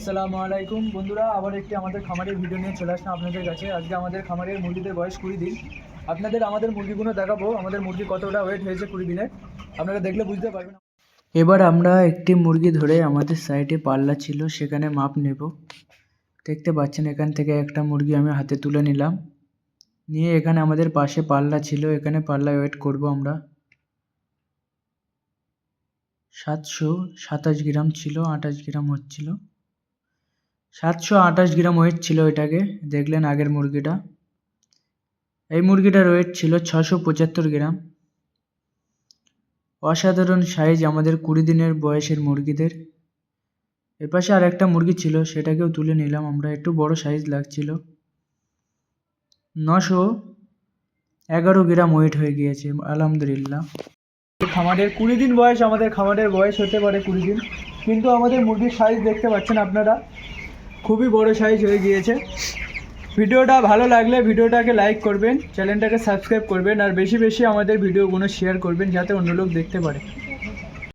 আসসালামু আলাইকুম বন্ধুরা, আবার একটি আমাদের খামারের ভিডিও নিয়ে চলে আসলাম আপনাদের কাছে। আজকে আমাদের খামারের মুরগিদের বয়স 20 দিন। আপনাদের আমাদের মুরগিগুলো দেখাবো, আমাদের মুরগি কতটা ওয়েট হয়েছে 20 দিনে, আপনারা দেখলে বুঝতে পারবেন। এবার আমরা একটি মুরগি ধরে আমাদের সাইডে পাল্লা ছিল, সেখানে মাপ নেব। দেখতে পাচ্ছেন এখান থেকে একটা মুরগি আমি হাতে তুলে নিলাম, নিয়ে এখানে আমাদের পাশে পাল্লা ছিল, এখানে পাল্লা ওয়েট করব আমরা। 727 গ্রাম ছিল, 28 গ্রাম হচ্ছিল। 728 গ্রাম ওয়েট ছিল এটাকে, দেখলেন আগের মুরগিটা। এই মুরগিটার ওয়েট ছিল 675 গ্রাম। অসাধারণ সাইজ আমাদের 20 দিনের বয়সের মুরগিদের। এপাশে আর একটা মুরগি ছিল, সেটাকেও তুলে নিলাম আমরা, একটু বড় সাইজ লাগছিল। 911 গ্রাম ওয়েট হয়ে গিয়েছে আলহামদুলিল্লাহ। খামারের 20 দিন বয়স, আমাদের খামারের বয়স হতে পারে 20 দিন, কিন্তু আমাদের মুরগির সাইজ দেখতে পাচ্ছেন আপনারা, খুবই বড় সাইজ হয়ে গিয়েছে। ভিডিওটা ভালো লাগলে ভিডিওটাকে লাইক করবেন, চ্যানেলটাকে সাবস্ক্রাইব করবেন, আর বেশি বেশি আমাদের ভিডিওগুলো শেয়ার করবেন যাতে অন্য লোক দেখতে পারে।